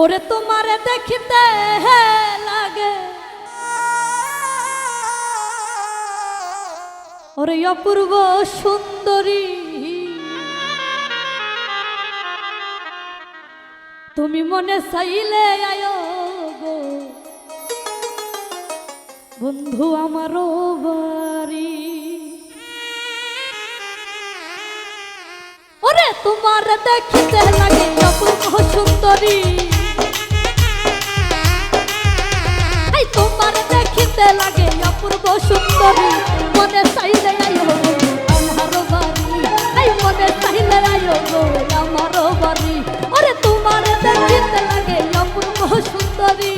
ওরে তোমারে দেখিতে লাগে ওরে অপূর্ব সুন্দরী, তুমি মনে চাইলে আয়ো গো বন্ধু আমারও বাড়ি। ওরে তোমার দেখিতে লাগে অপূর্ব সুন্দরী, তোমার দেখিতে লাগে অপূর্ব সুন্দরী, মনে চাইলে আয়ো আমারও বাড়ি, মনে চাইলে আয়ো গো আমারও বাড়ি। ওরে তোমার দেখিতে লাগে অপূর্ব সুন্দরী,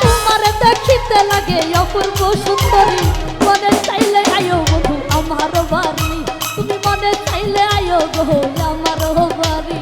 তোমার দেখিতে লাগে অপূর্ব সুন্দরী, মনে চাইলে আয়ো বন্ধু আমারও বাড়ি, তুমি মনে চাইলে আয়ো গো আমারও বাড়ি।